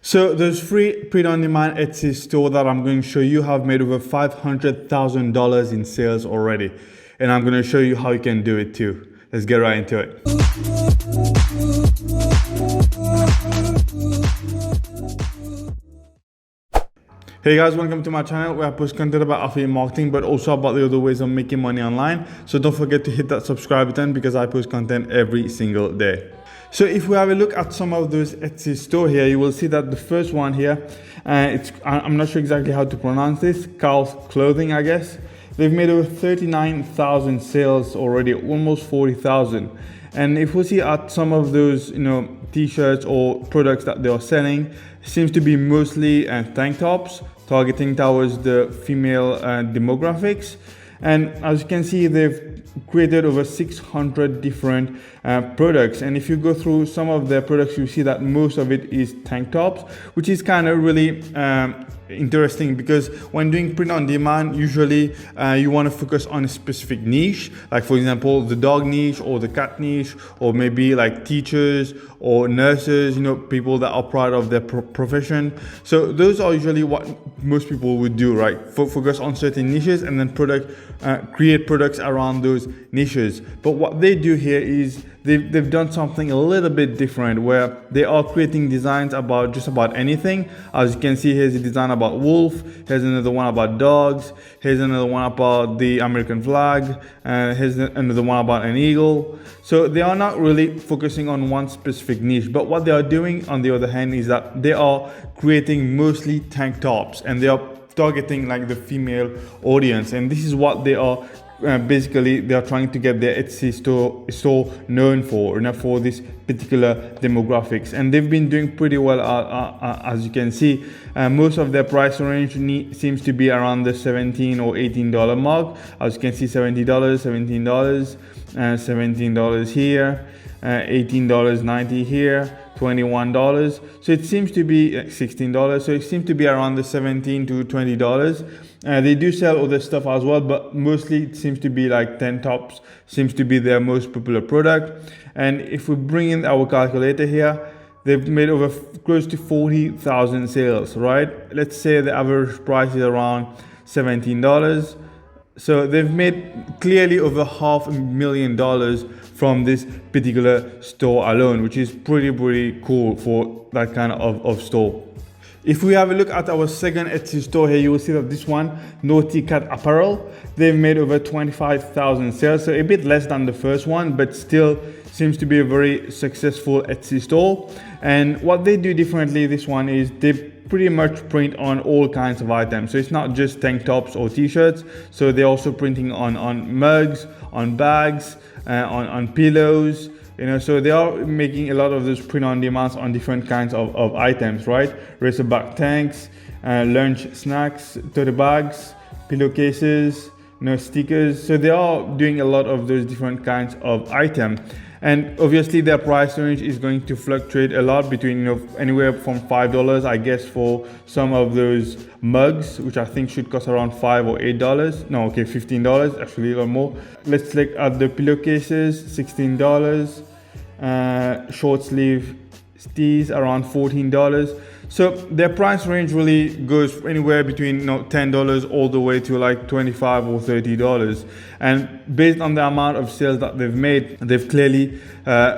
So those free print-on-demand Etsy store that I'm going to show you have made over $500,000 in sales already. And I'm going to show you how you can do it too. Let's get right into it. Hey guys, welcome to my channel where I post content about affiliate marketing but also about the other ways of making money online. So don't forget to hit that subscribe button because I post content every single day. So if we have a look at some of those Etsy store here, you will see that the first one here, I'm not sure exactly how to pronounce this, Carl's Clothing, I guess. They've made over 39,000 sales already, almost 40,000. And if we see at some of those, t-shirts or products that they are selling, it seems to be mostly tank tops, targeting towards the female demographics. And as you can see, they've created over 600 different products. And if you go through some of their products, you see that most of it is tank tops, which is kind of really interesting because when doing print on demand, usually you want to focus on a specific niche, like for example, the dog niche or the cat niche, or maybe like teachers or nurses, people that are proud of their profession. So those are usually what most people would do, right? Focus on certain niches and then create products around those niches. But what they do here is they've done something a little bit different where they are creating designs about just about anything. As you can see, here's a design about wolf, here's another one about dogs, here's another one about the American flag, and here's another one about an eagle. So they are not really focusing on one specific niche, but what they are doing on the other hand is that they are creating mostly tank tops and they are targeting like the female audience, and this is what they are basically they are trying to get their Etsy store known for, for this particular demographics, and they've been doing pretty well as you can see. Most of their price range seems to be around the $17 or $18 mark. As you can see, $70, $17, $17 here, $18.90 here, $21. So it seems to be $16. So it seems to be around the $17 to $20. They do sell other stuff as well, but mostly it seems to be like tank tops seems to be their most popular product. And if we bring in our calculator here, they've made over close to 40,000 sales, right? Let's say the average price is around $17. So they've made clearly over $500,000 from this particular store alone, which is pretty cool for that kind of store. If we have a look at our second Etsy store here, you will see that this one, Naughty Cat Apparel, they've made over 25,000 sales, so a bit less than the first one, but still seems to be a very successful Etsy store. And what they do differently, this one, is they pretty much print on all kinds of items. So it's not just tank tops or t-shirts. So they're also printing on mugs, on bags, on pillows. So they are making a lot of those print on demands on different kinds of items, right? Racerback tanks, lunch snacks, tote bags, pillowcases, stickers. So they are doing a lot of those different kinds of items. And obviously their price range is going to fluctuate a lot between anywhere from $5, I guess, for some of those mugs, which I think should cost around $5 or $8. No, okay, $15, actually a lot more. Let's look at the pillowcases, $16. Short sleeve tees around $14. So their price range really goes anywhere between $10 all the way to like $25 or $30. And based on the amount of sales that they've made, they've clearly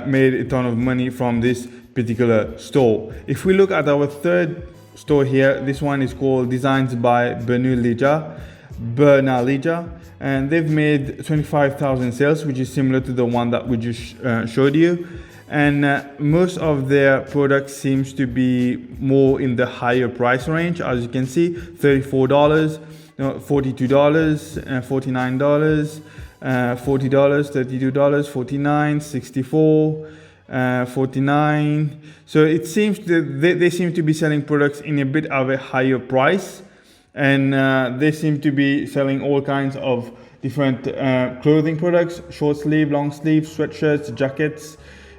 made a ton of money from this particular store. If we look at our third store here, this one is called Designs by Bernalija, and they've made 25,000 sales, which is similar to the one that we just showed you. And most of their products seems to be more in the higher price range. As you can see, $34, $42, $49, $40, $32, $49, $64, $49. So it seems that they seem to be selling products in a bit of a higher price, and they seem to be selling all kinds of different clothing products: short sleeve, long sleeve, sweatshirts, jackets,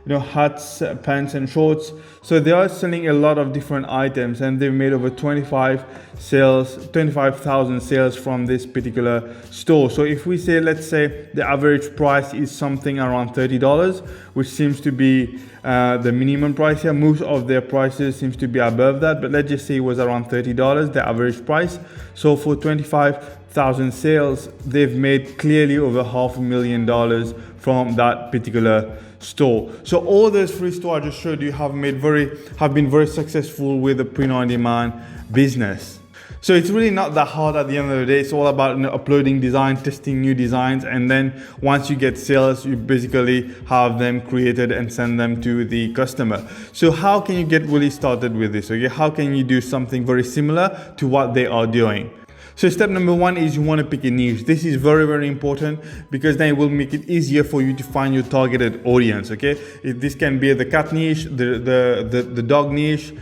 hats, pants and shorts. So they are selling a lot of different items, and they've made over 25,000 sales from this particular store. So if we say, let's say the average price is something around $30, which seems to be the minimum price here. Most of their prices seems to be above that, but let's just say it was around $30, the average price. So for 25,000 sales, they've made clearly over $500,000 from that particular store. So all those free stores I just showed you have been very successful with the print-on-demand business. So it's really not that hard at the end of the day. It's all about uploading design, testing new designs, and then once you get sales, you basically have them created and send them to the customer. So how can you get really started with this? Okay, how can you do something very similar to what they are doing? So step number one is you want to pick a niche. This is very, very important because then it will make it easier for you to find your targeted audience. Okay, this can be the cat niche, the dog niche,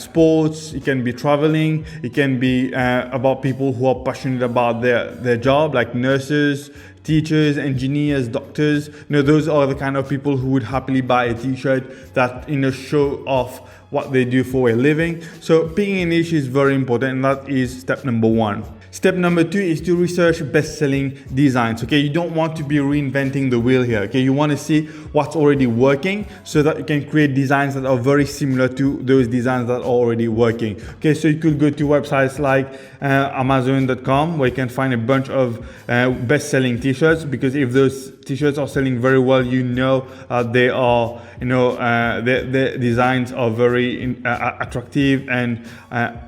sports. It can be traveling. It can be about people who are passionate about their job, like nurses, teachers, engineers, doctors. Those are the kind of people who would happily buy a t-shirt that show off what they do for a living. So picking a niche is very important, and that is step number one. Step number two is to research best-selling designs. Okay, you don't want to be reinventing the wheel here. Okay, you want to see what's already working so that you can create designs that are very similar to those designs that are already working. Okay, so you could go to websites like Amazon.com, where you can find a bunch of best-selling t-shirts, because if those t-shirts are selling very well, they are, the designs are very attractive and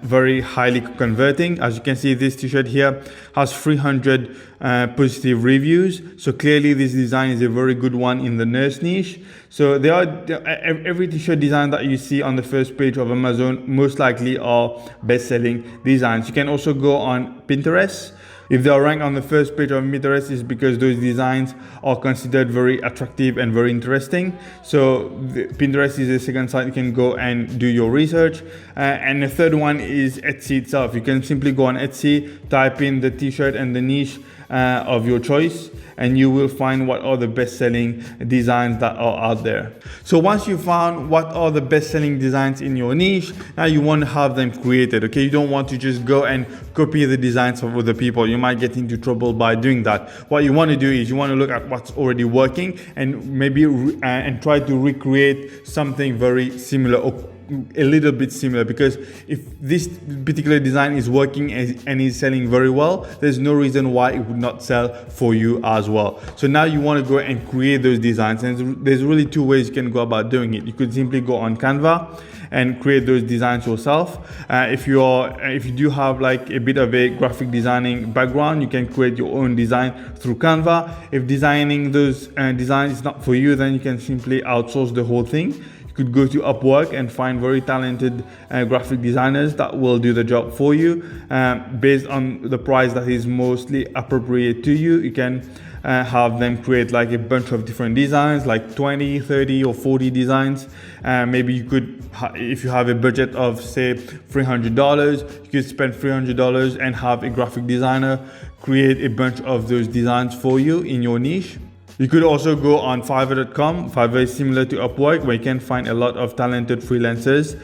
very highly converting. As you can see, this t-shirt here has 300 positive reviews. So clearly this design is a very good one in the nurse niche. So every t-shirt design that you see on the first page of Amazon most likely are best-selling designs. You can also go on Pinterest. If they are ranked on the first page of Pinterest, is because those designs are considered very attractive and very interesting. So Pinterest is the second site you can go and do your research. And the third one is Etsy itself. You can simply go on Etsy, type in the t-shirt and the niche of your choice, and you will find what are the best-selling designs that are out there. So once you found what are the best-selling designs in your niche, now you want to have them created. Okay, you don't want to just go and copy the designs of other people. You might get into trouble by doing that. What you want to do is you want to look at what's already working and maybe and try to recreate something very similar or a little bit similar, because if this particular design is working and is selling very well, there's no reason why it would not sell for you as well. So now you want to go and create those designs, and there's really two ways you can go about doing it. You could simply go on Canva and create those designs yourself. If you do have like a bit of a graphic designing background, you can create your own design through Canva. If designing those designs is not for you, then you can simply outsource the whole thing. You could go to Upwork and find very talented graphic designers that will do the job for you based on the price that is mostly appropriate to you. You can have them create like a bunch of different designs, like 20, 30 or 40 designs. Maybe you could, if you have a budget of say $300, you could spend $300 and have a graphic designer create a bunch of those designs for you in your niche. You could also go on Fiverr.com. Fiverr is similar to Upwork, where you can find a lot of talented freelancers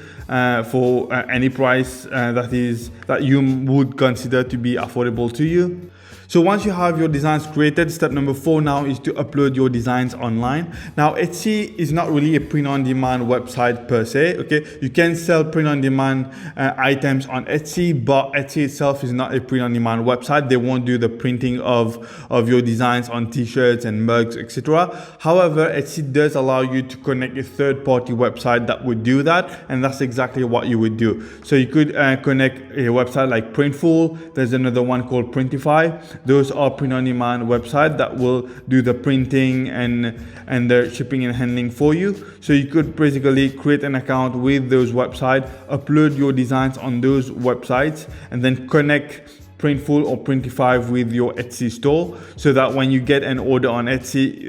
for any price that you would consider to be affordable to you. So once you have your designs created, step number 4 now is to upload your designs online. Now Etsy is not really a print-on-demand website per se. Okay, you can sell print-on-demand items on Etsy, but Etsy itself is not a print-on-demand website. They won't do the printing of your designs on t-shirts and mugs, etc. However, Etsy does allow you to connect a third-party website that would do that, and that's exactly what you would do. So you could connect a website like Printful. There's another one called Printify. Those are print-on-demand websites that will do the printing and the shipping and handling for you. So you could basically create an account with those websites, upload your designs on those websites, and then connect Printful or Printify with your Etsy store, so that when you get an order on Etsy,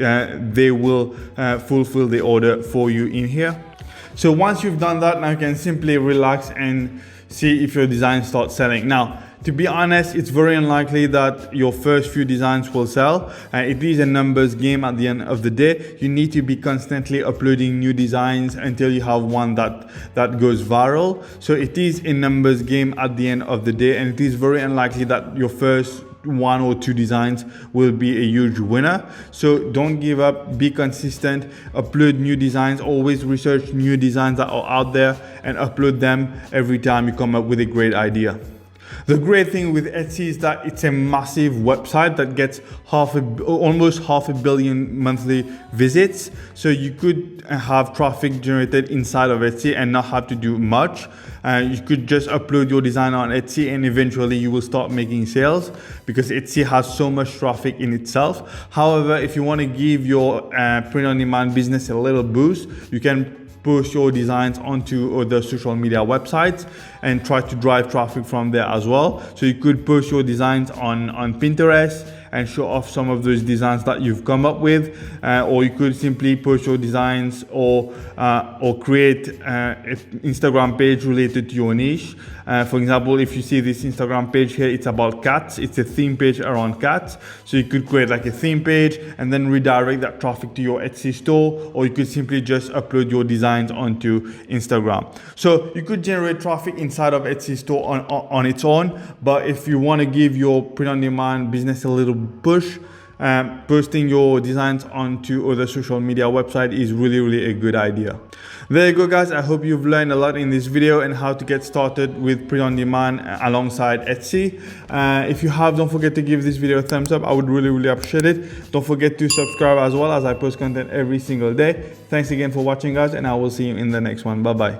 they will fulfill the order for you in here. So once you've done that, now you can simply relax and see if your design starts selling. Now, to be honest, it's very unlikely that your first few designs will sell. It is a numbers game at the end of the day. You need to be constantly uploading new designs until you have one that goes viral. So it is a numbers game at the end of the day, and it is very unlikely that your first 1 or 2 designs will be a huge winner. So don't give up, be consistent, upload new designs, always research new designs that are out there and upload them every time you come up with a great idea. The great thing with Etsy is that it's a massive website that gets almost half a billion monthly visits. So you could have traffic generated inside of Etsy and not have to do much. You could just upload your design on Etsy and eventually you will start making sales because Etsy has so much traffic in itself. However, if you want to give your print-on-demand business a little boost, you can post your designs onto other social media websites and try to drive traffic from there as well. So you could post your designs on Pinterest and show off some of those designs that you've come up with, or you could simply post your designs or create an Instagram page related to your niche. For example, if you see this Instagram page here, it's about cats. It's a theme page around cats. So you could create like a theme page and then redirect that traffic to your Etsy store, or you could simply just upload your designs onto Instagram. So you could generate traffic inside of Etsy store on its own, but if you want to give your print-on-demand business a little push, posting your designs onto other social media website is really a good idea. There you go, guys. I hope you've learned a lot in this video and how to get started with print-on-demand alongside Etsy. If you have, don't forget to give this video a thumbs up. I would really appreciate it. Don't forget to subscribe as well, as I post content every single day. Thanks again for watching, guys, and I will see you in the next one. Bye bye.